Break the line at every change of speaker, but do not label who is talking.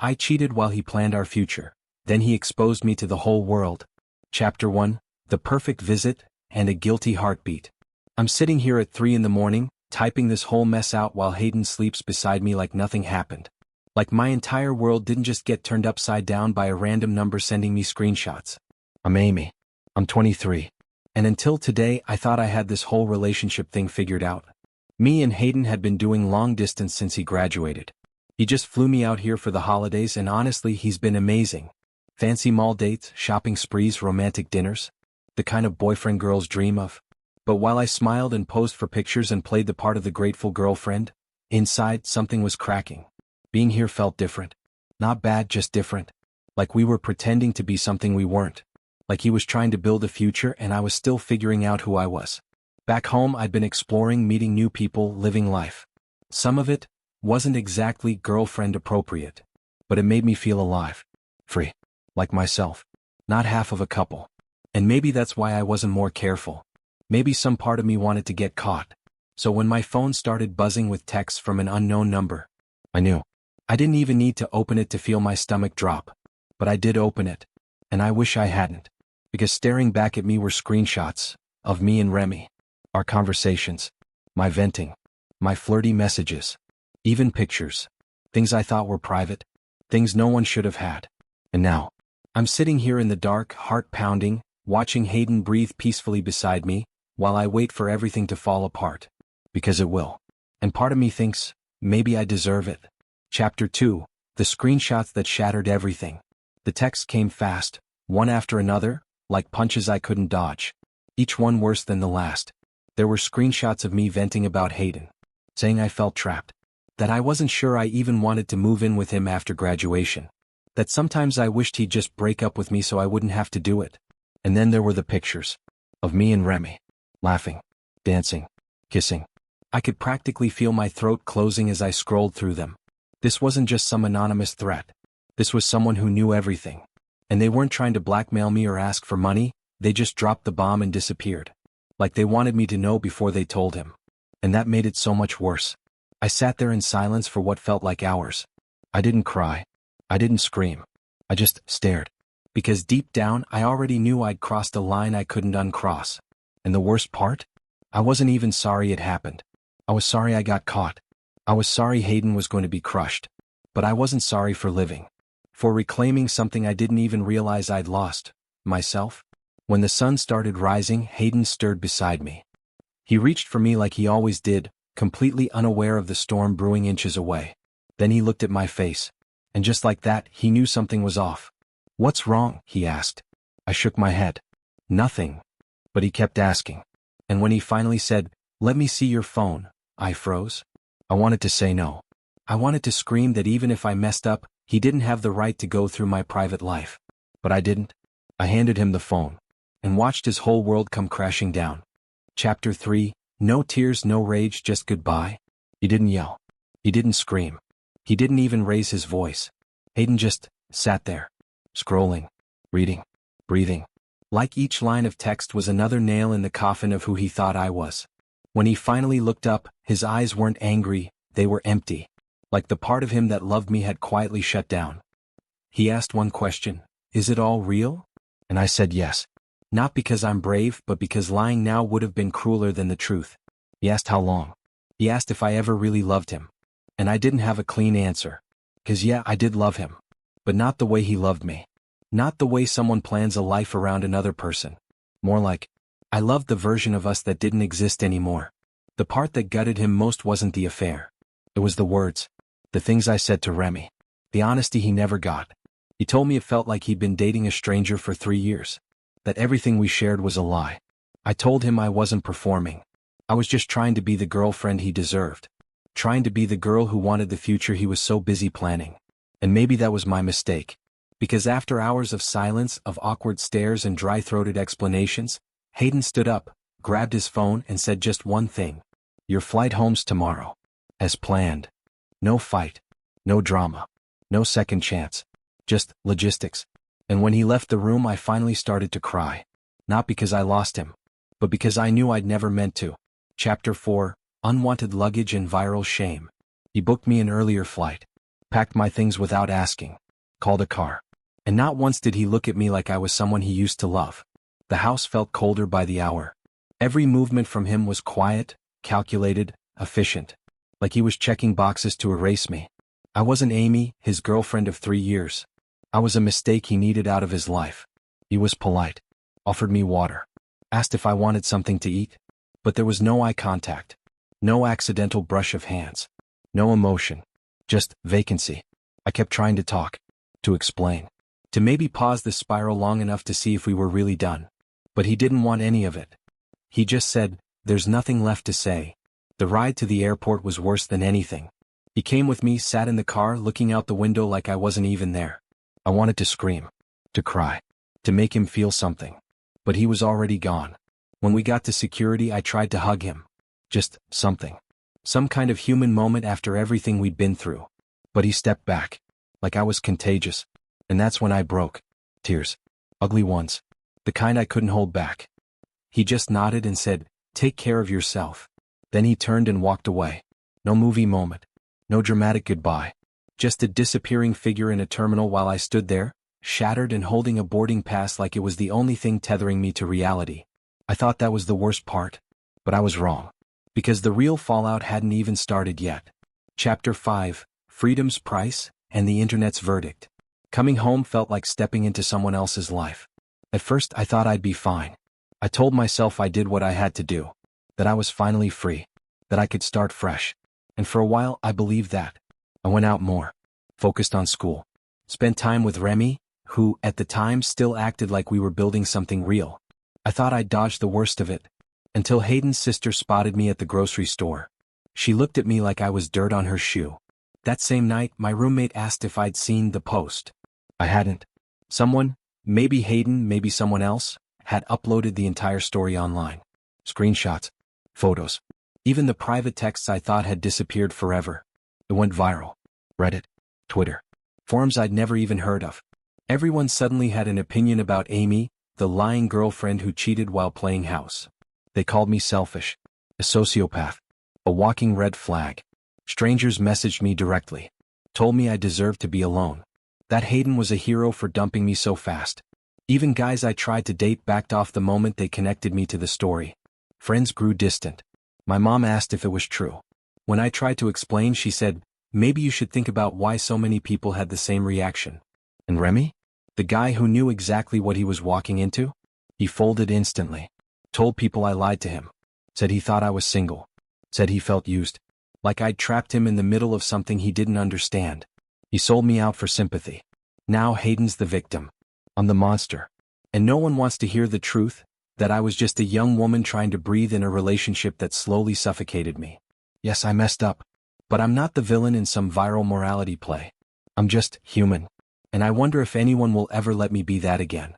I cheated while he planned our future. Then he exposed me to the whole world. Chapter 1, The Perfect Visit, and a Guilty Heartbeat. I'm sitting here at 3 in the morning, typing this whole mess out while Hayden sleeps beside me like nothing happened. Like my entire world didn't just get turned upside down by a random number sending me screenshots. I'm Amy. I'm 23. And until today I thought I had this whole relationship thing figured out. Me and Hayden had been doing long distance since he graduated. He just flew me out here for the holidays and honestly he's been amazing. Fancy mall dates, shopping sprees, romantic dinners. The kind of boyfriend girls dream of. But while I smiled and posed for pictures and played the part of the grateful girlfriend, inside something was cracking. Being here felt different. Not bad, just different. Like we were pretending to be something we weren't. Like he was trying to build a future and I was still figuring out who I was. Back home I'd been exploring, meeting new people, living life. Some of it wasn't exactly girlfriend appropriate. But it made me feel alive. Free. Like myself. Not half of a couple. And maybe that's why I wasn't more careful. Maybe some part of me wanted to get caught. So when my phone started buzzing with texts from an unknown number, I knew. I didn't even need to open it to feel my stomach drop. But I did open it. And I wish I hadn't. Because staring back at me were screenshots of me and Remy. Our conversations. My venting. My flirty messages. Even pictures. Things I thought were private. Things no one should have had. And now, I'm sitting here in the dark, heart pounding, watching Hayden breathe peacefully beside me, while I wait for everything to fall apart. Because it will. And part of me thinks, maybe I deserve it. Chapter 2, The Screenshots That Shattered Everything. The texts came fast, one after another, like punches I couldn't dodge. Each one worse than the last. There were screenshots of me venting about Hayden. Saying I felt trapped. That I wasn't sure I even wanted to move in with him after graduation. That sometimes I wished he'd just break up with me so I wouldn't have to do it. And then there were the pictures. Of me and Remy. Laughing. Dancing. Kissing. I could practically feel my throat closing as I scrolled through them. This wasn't just some anonymous threat. This was someone who knew everything. And they weren't trying to blackmail me or ask for money, they just dropped the bomb and disappeared. Like they wanted me to know before they told him. And that made it so much worse. I sat there in silence for what felt like hours. I didn't cry. I didn't scream. I just stared. Because deep down I already knew I'd crossed a line I couldn't uncross. And the worst part? I wasn't even sorry it happened. I was sorry I got caught. I was sorry Hayden was going to be crushed. But I wasn't sorry for living. For reclaiming something I didn't even realize I'd lost. Myself. When the sun started rising, Hayden stirred beside me. He reached for me like he always did, completely unaware of the storm brewing inches away. Then he looked at my face. And just like that, he knew something was off. "What's wrong?" he asked. I shook my head. "Nothing." But he kept asking. And when he finally said, "Let me see your phone," I froze. I wanted to say no. I wanted to scream that even if I messed up, he didn't have the right to go through my private life. But I didn't. I handed him the phone. And watched his whole world come crashing down. Chapter 3, No tears, no rage, just goodbye. He didn't yell. He didn't scream. He didn't even raise his voice. Hayden just sat there. Scrolling. Reading. Breathing. Like each line of text was another nail in the coffin of who he thought I was. When he finally looked up, his eyes weren't angry, they were empty. Like the part of him that loved me had quietly shut down. He asked one question, "Is it all real?" And I said yes. Not because I'm brave, but because lying now would have been crueler than the truth. He asked how long. He asked if I ever really loved him. And I didn't have a clean answer. 'Cause yeah, I did love him. But not the way he loved me. Not the way someone plans a life around another person. More like, I loved the version of us that didn't exist anymore. The part that gutted him most wasn't the affair. It was the words. The things I said to Remy. The honesty he never got. He told me it felt like he'd been dating a stranger for 3 years. That everything we shared was a lie. I told him I wasn't performing. I was just trying to be the girlfriend he deserved. Trying to be the girl who wanted the future he was so busy planning. And maybe that was my mistake. Because after hours of silence, of awkward stares and dry-throated explanations, Hayden stood up, grabbed his phone and said just one thing. "Your flight home's tomorrow. As planned. No fight. No drama. No second chance. Just logistics." And when he left the room I finally started to cry. Not because I lost him. But because I knew I'd never meant to. Chapter 4, Unwanted Luggage and Viral Shame. He booked me an earlier flight. packed my things without asking, called a car. And not once did he look at me like I was someone he used to love. The house felt colder by the hour. Every movement from him was quiet, calculated, efficient. Like he was checking boxes to erase me. I wasn't Amy, his girlfriend of 3 years. I was a mistake he needed out of his life. He was polite. Offered me water. Asked if I wanted something to eat. But there was no eye contact. No accidental brush of hands. No emotion. Just vacancy. I kept trying to talk. To explain. To maybe pause the spiral long enough to see if we were really done. But he didn't want any of it. He just said, "There's nothing left to say." The ride to the airport was worse than anything. He came with me, sat in the car, looking out the window like I wasn't even there. I wanted to scream. To cry. To make him feel something. But he was already gone. When we got to security, I tried to hug him. Just something. Some kind of human moment after everything we'd been through. But he stepped back. Like I was contagious. And that's when I broke. Tears. Ugly ones. The kind I couldn't hold back. He just nodded and said, "Take care of yourself." Then he turned and walked away. No movie moment. No dramatic goodbye. Just a disappearing figure in a terminal while I stood there, shattered and holding a boarding pass like it was the only thing tethering me to reality. I thought that was the worst part. But I was wrong. Because the real fallout hadn't even started yet. Chapter 5, Freedom's Price, and the Internet's Verdict. Coming home felt like stepping into someone else's life. At first I thought I'd be fine. I told myself I did what I had to do. That I was finally free. That I could start fresh. And for a while I believed that. I went out more. Focused on school. Spent time with Remy, who, at the time, still acted like we were building something real. I thought I'd dodged the worst of it. Until Hayden's sister spotted me at the grocery store. She looked at me like I was dirt on her shoe. That same night, my roommate asked if I'd seen the post. I hadn't. Someone, maybe Hayden, maybe someone else, had uploaded the entire story online. Screenshots. Photos. Even the private texts I thought had disappeared forever. It went viral. Reddit. Twitter. Forums I'd never even heard of. Everyone suddenly had an opinion about Amy, the lying girlfriend who cheated while playing house. They called me selfish. A sociopath. A walking red flag. Strangers messaged me directly. Told me I deserved to be alone. That Hayden was a hero for dumping me so fast. Even guys I tried to date backed off the moment they connected me to the story. Friends grew distant. My mom asked if it was true. When I tried to explain, she said, "Maybe you should think about why so many people had the same reaction." And Remy? The guy who knew exactly what he was walking into? He folded instantly. Told people I lied to him. Said he thought I was single. Said he felt used. Like I'd trapped him in the middle of something he didn't understand. He sold me out for sympathy. Now Hayden's the victim. I'm the monster. And no one wants to hear the truth, that I was just a young woman trying to breathe in a relationship that slowly suffocated me. Yes, I messed up. But I'm not the villain in some viral morality play. I'm just human. And I wonder if anyone will ever let me be that again.